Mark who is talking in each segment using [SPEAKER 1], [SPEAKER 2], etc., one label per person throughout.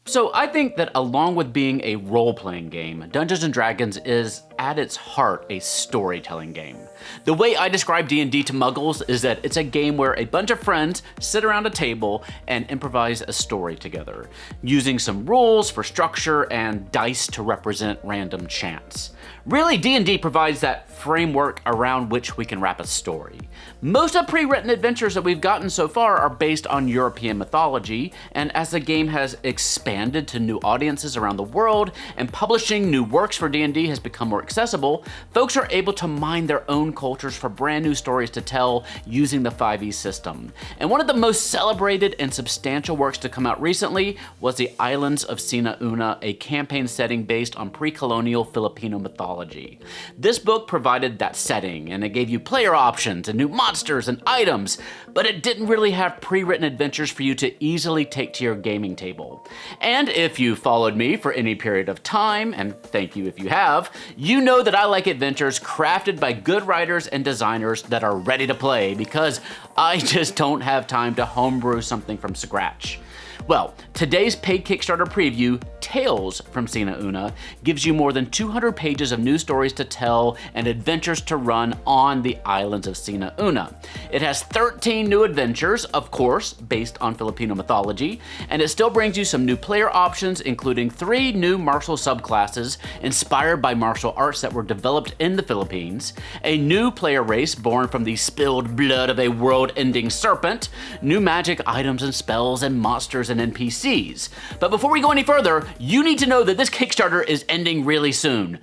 [SPEAKER 1] So I think that along with being a role-playing game, Dungeons & Dragons is, at its heart, a storytelling game. The way I describe D&D to muggles is that it's a game where a bunch of friends sit around a table and improvise a story together, using some rules for structure and dice to represent random chance. Really, D&D provides that framework around which we can wrap a story. Most of pre-written adventures that we've gotten so far are based on European mythology, and as the game has expanded to new audiences around the world and publishing new works for D&D has become more accessible, folks are able to mine their own cultures for brand new stories to tell using the 5e system. And one of the most celebrated and substantial works to come out recently was the Islands of Sina Una, a campaign setting based on pre-colonial Filipino mythology. This book provided that setting, and it gave you player options and new monsters and items, but it didn't really have pre-written adventures for you to easily take to your gaming table. And if you followed me for any period of time, and thank you if you have, you know that I like adventures crafted by good writers and designers that are ready to play, because I just don't have time to homebrew something from scratch. Well, today's paid Kickstarter preview, Tales from Sina Una, gives you more than 200 pages of new stories to tell and adventures to run on the Islands of Sina Una. It has 13 new adventures, of course, based on Filipino mythology, and it still brings you some new player options, including 3 new martial subclasses inspired by martial arts that were developed in the Philippines, a new player race born from the spilled blood of a world-ending serpent, new magic items and spells and monsters and NPCs. But before we go any further, you need to know that this Kickstarter is ending really soon,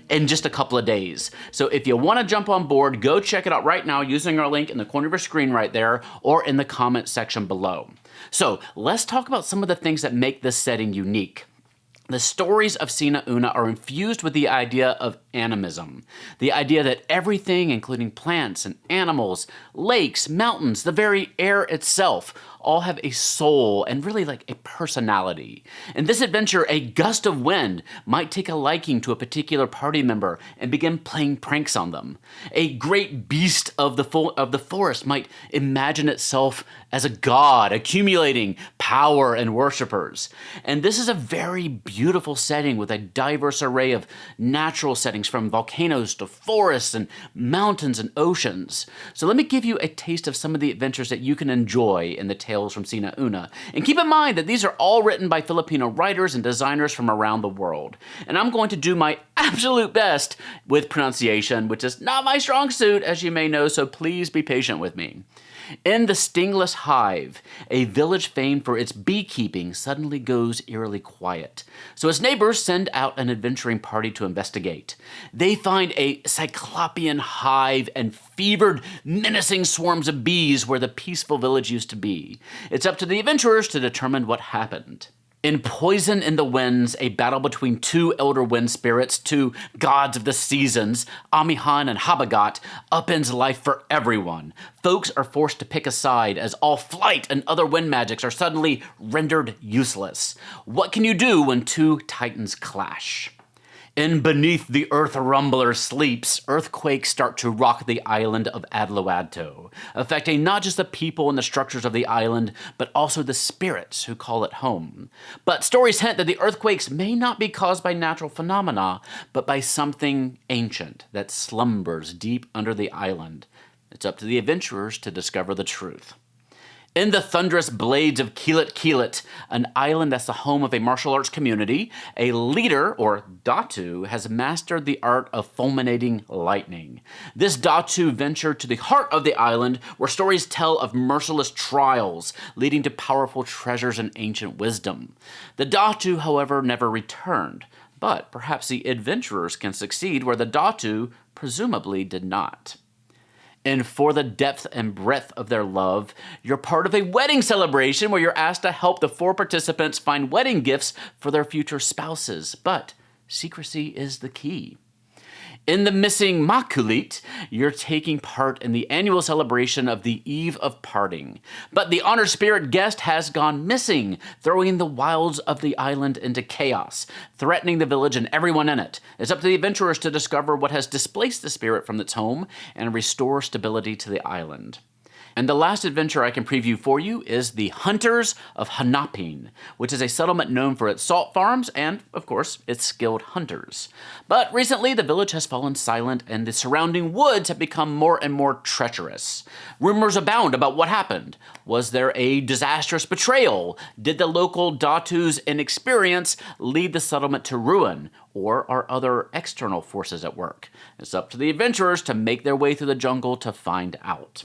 [SPEAKER 1] in just a couple of days. So if you want to jump on board, go check it out right now using our link in the corner of your screen right there or in the comment section below. So let's talk about some of the things that make this setting unique. The stories of Sina Una are infused with the idea of animism, the idea that everything, including plants and animals, lakes, mountains, the very air itself, all have a soul and really like a personality. In this adventure, a gust of wind might take a liking to a particular party member and begin playing pranks on them. A great beast of the forest might imagine itself as a god, accumulating power and worshippers. And this is a very beautiful setting with a diverse array of natural settings from volcanoes to forests and mountains and oceans. So let me give you a taste of some of the adventures that you can enjoy in the Tales from Sina Una. And keep in mind that these are all written by Filipino writers and designers from around the world. And I'm going to do my absolute best with pronunciation, which is not my strong suit, as you may know, so please be patient with me. In the Stingless Hive, a village famed for its beekeeping suddenly goes eerily quiet. So its neighbors send out an adventuring party to investigate. They find a cyclopean hive and fevered, menacing swarms of bees where the peaceful village used to be. It's up to the adventurers to determine what happened. In Poison in the Winds, a battle between 2 elder wind spirits, 2 gods of the seasons, Amihan and Habagat, upends life for everyone. Folks are forced to pick a side as all flight and other wind magics are suddenly rendered useless. What can you do when 2 titans clash? In Beneath the Earth Rumbler Sleeps, earthquakes start to rock the island of Adloadto, affecting not just the people and the structures of the island, but also the spirits who call it home. But stories hint that the earthquakes may not be caused by natural phenomena, but by something ancient that slumbers deep under the island. It's up to the adventurers to discover the truth. In the Thunderous Blades of Keelet, an island that's the home of a martial arts community, a leader, or Datu, has mastered the art of fulminating lightning. This Datu ventured to the heart of the island, where stories tell of merciless trials, leading to powerful treasures and ancient wisdom. The Datu, however, never returned, but perhaps the adventurers can succeed where the Datu presumably did not. And for the depth and breadth of their love, you're part of a wedding celebration where you're asked to help the 4 participants find wedding gifts for their future spouses. But secrecy is the key. In the Missing Makulit, you're taking part in the annual celebration of the Eve of Parting. But the honored spirit guest has gone missing, throwing the wilds of the island into chaos, threatening the village and everyone in it. It's up to the adventurers to discover what has displaced the spirit from its home and restore stability to the island. And the last adventure I can preview for you is the Hunters of Hanapin, which is a settlement known for its salt farms and, of course, its skilled hunters. But recently, the village has fallen silent and the surrounding woods have become more and more treacherous. Rumors abound about what happened. Was there a disastrous betrayal? Did the local Datu's inexperience lead the settlement to ruin? Or are other external forces at work? It's up to the adventurers to make their way through the jungle to find out.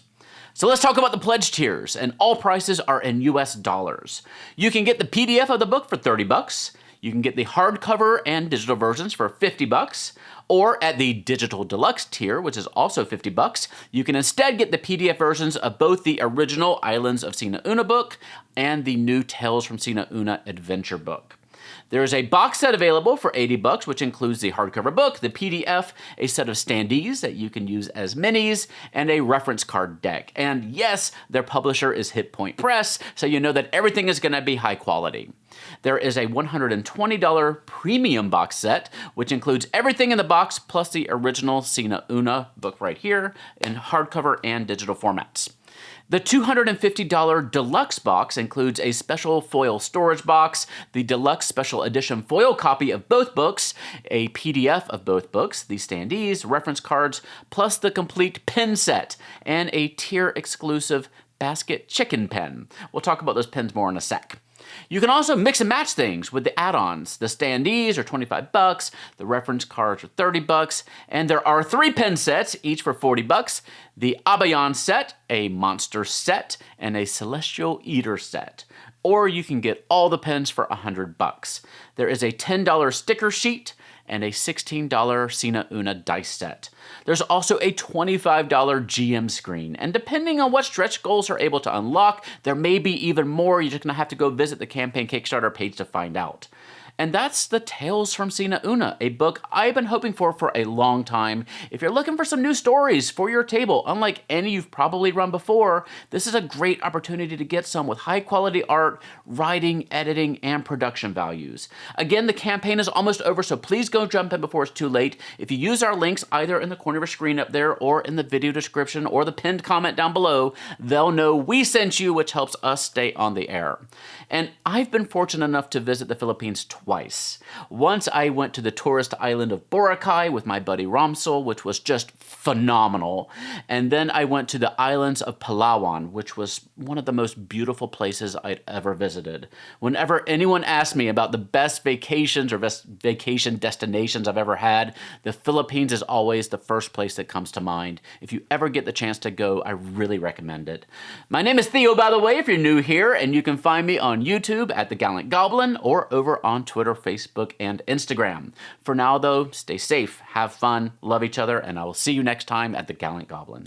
[SPEAKER 1] So let's talk about the pledge tiers, and all prices are in US dollars. You can get the PDF of the book for $30. You can get the hardcover and digital versions for $50. Or at the digital deluxe tier, which is also $50, you can instead get the PDF versions of both the original Islands of Sina Una book and the new Tales from Sina Una adventure book. There is a box set available for $80, which includes the hardcover book, the PDF, a set of standees that you can use as minis, and a reference card deck. And yes, their publisher is Hit Point Press, so you know that everything is going to be high quality. There is a $120 premium box set, which includes everything in the box plus the original Sina Una book right here in hardcover and digital formats. The $250 deluxe box includes a special foil storage box, the deluxe special edition foil copy of both books, a PDF of both books, the standees, reference cards, plus the complete pen set, and a tier-exclusive basket chicken pen. We'll talk about those pens more in a sec. You can also mix and match things with the add-ons. The standees are $25, the reference cards are $30, and there are 3 pen sets, each for $40. The Abayan set, a monster set, and a celestial eater set. Or you can get all the pens for $100. There is a $10 sticker sheet and a $16 Sina Una dice set. There's also a $25 GM screen, and depending on what stretch goals are able to unlock, there may be even more. You're just gonna have to go visit the campaign Kickstarter page to find out. And that's the Tales from Sina Una, a book I've been hoping for a long time. If you're looking for some new stories for your table, unlike any you've probably run before, this is a great opportunity to get some with high quality art, writing, editing, and production values. Again, the campaign is almost over, so please go jump in before it's too late. If you use our links either in the corner of your screen up there or in the video description or the pinned comment down below, they'll know we sent you, which helps us stay on the air. And I've been fortunate enough to visit the Philippines twice. Once I went to the tourist island of Boracay with my buddy Ramsel, which was just phenomenal. And then I went to the islands of Palawan, which was one of the most beautiful places I'd ever visited. Whenever anyone asks me about the best vacations or best vacation destinations I've ever had, the Philippines is always the first place that comes to mind. If you ever get the chance to go, I really recommend it. My name is Theo, by the way, if you're new here, and you can find me on YouTube at The Gallant Goblin or over on Twitter, Facebook, and Instagram. For now, though, stay safe, have fun, love each other, and I will see you next time at The Gallant Goblin.